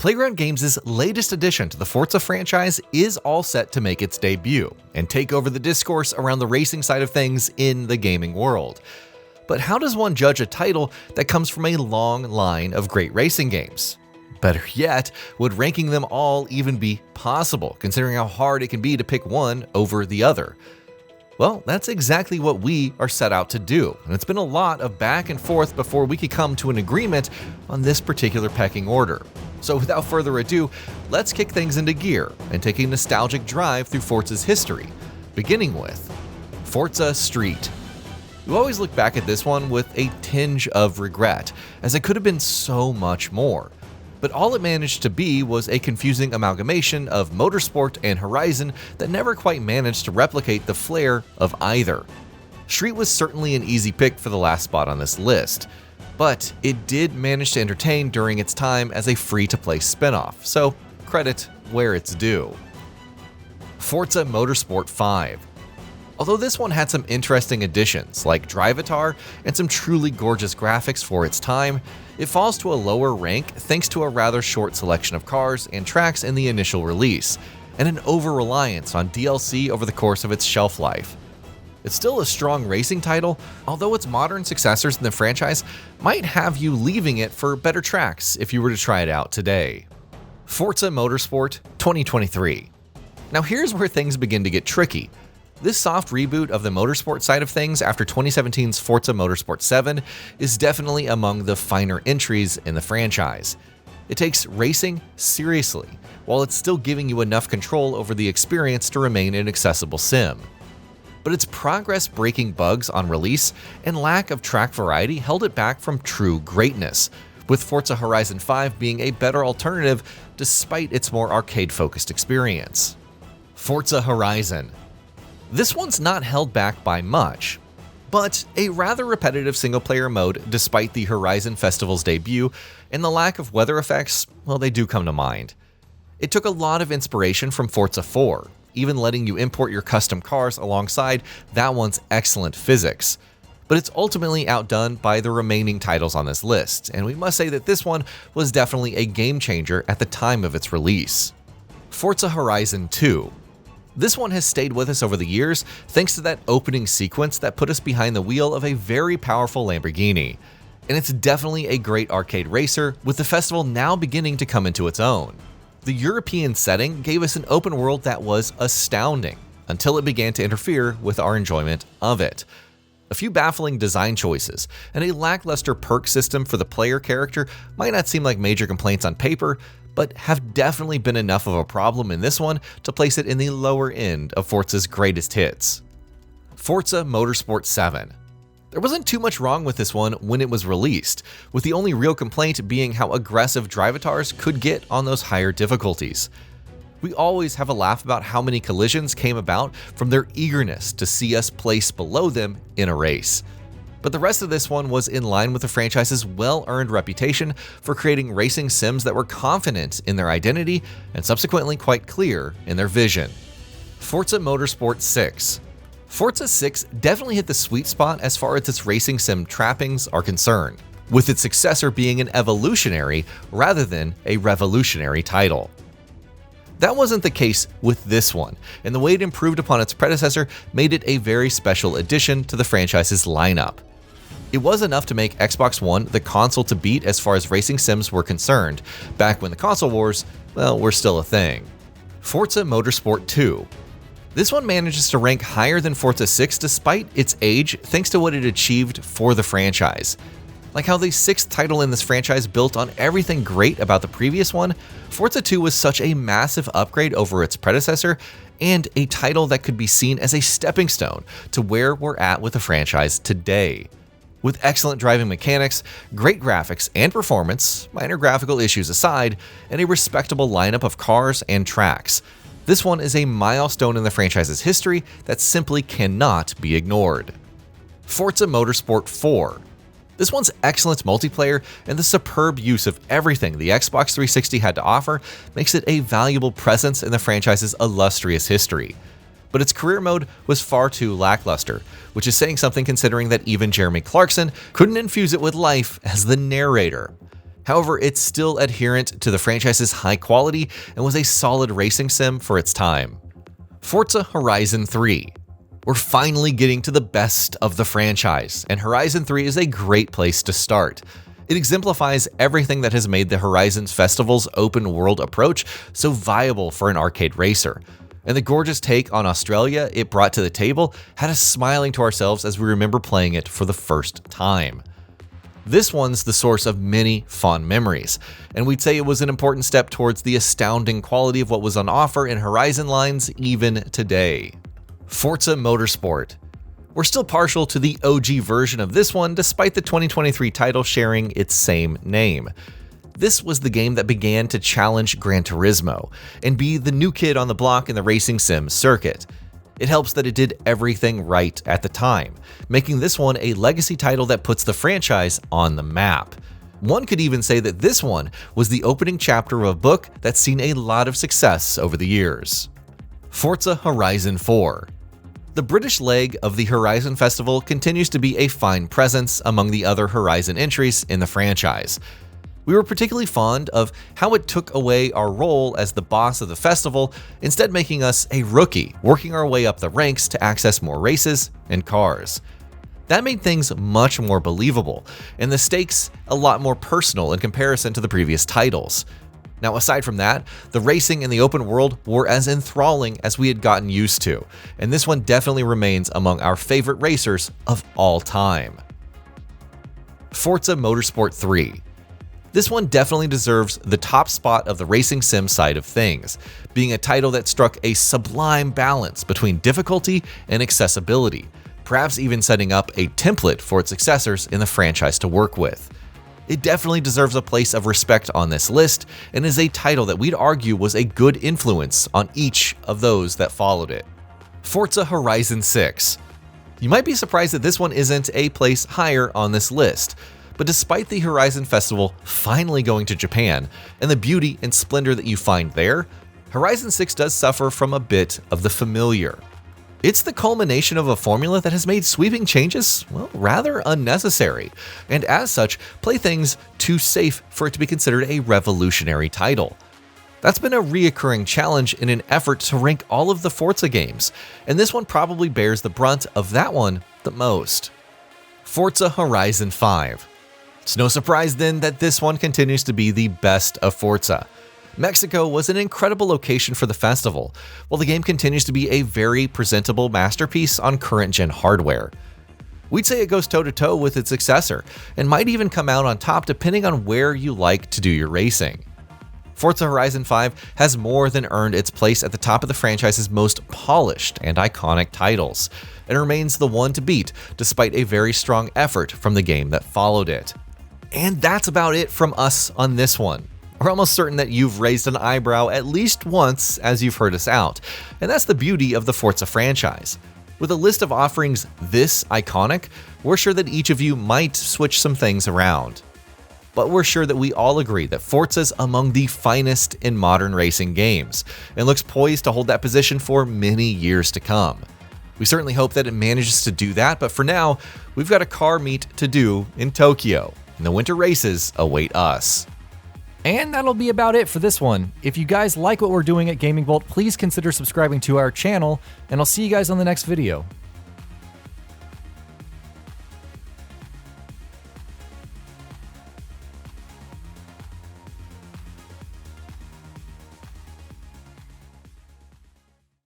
Playground Games' latest addition to the Forza franchise is all set to make its debut and take over the discourse around the racing side of things in the gaming world. But how does one judge a title that comes from a long line of great racing games? Better yet, would ranking them all even be possible, considering how hard it can be to pick one over the other? Well, that's exactly what we are set out to do, and it's been a lot of back and forth before we could come to an agreement on this particular pecking order. So without further ado, let's kick things into gear and take a nostalgic drive through Forza's history, beginning with Forza Street. You always look back at this one with a tinge of regret, as it could have been so much more. But all it managed to be was a confusing amalgamation of Motorsport and Horizon that never quite managed to replicate the flair of either. Street was certainly an easy pick for the last spot on this list, but it did manage to entertain during its time as a free-to-play spin-off, so credit where it's due. Forza Motorsport 5. Although this one had some interesting additions like Drivatar and some truly gorgeous graphics for its time, it falls to a lower rank thanks to a rather short selection of cars and tracks in the initial release, and an over-reliance on DLC over the course of its shelf life. It's still a strong racing title, although its modern successors in the franchise might have you leaving it for better tracks if you were to try it out today. Forza Motorsport 2023. Now here's where things begin to get tricky. This soft reboot of the motorsport side of things after 2017's Forza Motorsport 7 is definitely among the finer entries in the franchise. It takes racing seriously, while it's still giving you enough control over the experience to remain an accessible sim. But its progress-breaking bugs on release and lack of track variety held it back from true greatness, with Forza Horizon 5 being a better alternative despite its more arcade-focused experience. Forza Horizon. This one's not held back by much, but a rather repetitive single-player mode despite the Horizon Festival's debut, and the lack of weather effects, well, they do come to mind. It took a lot of inspiration from Forza 4, even letting you import your custom cars alongside that one's excellent physics. But it's ultimately outdone by the remaining titles on this list, and we must say that this one was definitely a game changer at the time of its release. Forza Horizon 2. This one has stayed with us over the years thanks to that opening sequence that put us behind the wheel of a very powerful Lamborghini. And it's definitely a great arcade racer, with the festival now beginning to come into its own. The European setting gave us an open world that was astounding, until it began to interfere with our enjoyment of it. A few baffling design choices, and a lackluster perk system for the player character might not seem like major complaints on paper, but have definitely been enough of a problem in this one to place it in the lower end of Forza's greatest hits. Forza Motorsport 7. There wasn't too much wrong with this one when it was released, with the only real complaint being how aggressive Drivatars could get on those higher difficulties. We always have a laugh about how many collisions came about from their eagerness to see us place below them in a race. But the rest of this one was in line with the franchise's well-earned reputation for creating racing sims that were confident in their identity and subsequently quite clear in their vision. Forza Motorsport 6. Forza 6 definitely hit the sweet spot as far as its racing sim trappings are concerned, with its successor being an evolutionary rather than a revolutionary title. That wasn't the case with this one, and the way it improved upon its predecessor made it a very special addition to the franchise's lineup. It was enough to make Xbox One the console to beat as far as racing sims were concerned, back when the console wars, well, were still a thing. Forza Motorsport 2. This one manages to rank higher than Forza 6 despite its age thanks to what it achieved for the franchise. Like how the sixth title in this franchise built on everything great about the previous one, Forza 2 was such a massive upgrade over its predecessor, and a title that could be seen as a stepping stone to where we're at with the franchise today. With excellent driving mechanics, great graphics and performance, minor graphical issues aside, and a respectable lineup of cars and tracks, this one is a milestone in the franchise's history that simply cannot be ignored. Forza Motorsport 4. This one's excellent multiplayer and the superb use of everything the Xbox 360 had to offer makes it a valuable presence in the franchise's illustrious history. But its career mode was far too lackluster, which is saying something considering that even Jeremy Clarkson couldn't infuse it with life as the narrator. However, it's still adherent to the franchise's high quality and was a solid racing sim for its time. Forza Horizon 3. We're finally getting to the best of the franchise, and Horizon 3 is a great place to start. It exemplifies everything that has made the Horizons Festival's open world approach so viable for an arcade racer. And the gorgeous take on Australia it brought to the table had us smiling to ourselves as we remember playing it for the first time. This one's the source of many fond memories, and we'd say it was an important step towards the astounding quality of what was on offer in Horizon lines even today. Forza Motorsport. We're still partial to the OG version of this one despite the 2023 title sharing its same name. This was the game that began to challenge Gran Turismo and be the new kid on the block in the racing sim circuit. It helps that it did everything right at the time, making this one a legacy title that puts the franchise on the map. One could even say that this one was the opening chapter of a book that's seen a lot of success over the years. Forza Horizon 4. The British leg of the Horizon Festival continues to be a fine presence among the other Horizon entries in the franchise. We were particularly fond of how it took away our role as the boss of the festival, instead making us a rookie, working our way up the ranks to access more races and cars. That made things much more believable, and the stakes a lot more personal in comparison to the previous titles. Now, aside from that, the racing and the open world were as enthralling as we had gotten used to, and this one definitely remains among our favorite racers of all time. Forza Motorsport 3. This one definitely deserves the top spot of the racing sim side of things, being a title that struck a sublime balance between difficulty and accessibility, perhaps even setting up a template for its successors in the franchise to work with. It definitely deserves a place of respect on this list, and is a title that we'd argue was a good influence on each of those that followed it. Forza Horizon 6. You might be surprised that this one isn't a place higher on this list, but despite the Horizon Festival finally going to Japan, and the beauty and splendor that you find there, Horizon 6 does suffer from a bit of the familiar. It's the culmination of a formula that has made sweeping changes, well, rather unnecessary, and as such, play things too safe for it to be considered a revolutionary title. That's been a reoccurring challenge in an effort to rank all of the Forza games, and this one probably bears the brunt of that one the most. Forza Horizon 5. It's no surprise then that this one continues to be the best of Forza. Mexico was an incredible location for the festival, while the game continues to be a very presentable masterpiece on current-gen hardware. We'd say it goes toe-to-toe with its successor, and might even come out on top depending on where you like to do your racing. Forza Horizon 5 has more than earned its place at the top of the franchise's most polished and iconic titles, and remains the one to beat despite a very strong effort from the game that followed it. And that's about it from us on this one. We're almost certain that you've raised an eyebrow at least once as you've heard us out, and that's the beauty of the Forza franchise. With a list of offerings this iconic, we're sure that each of you might switch some things around. But we're sure that we all agree that Forza's among the finest in modern racing games, and looks poised to hold that position for many years to come. We certainly hope that it manages to do that, but for now, we've got a car meet to do in Tokyo, and the winter races await us. And that'll be about it for this one. If you guys like what we're doing at GamingBolt, please consider subscribing to our channel, and I'll see you guys on the next video.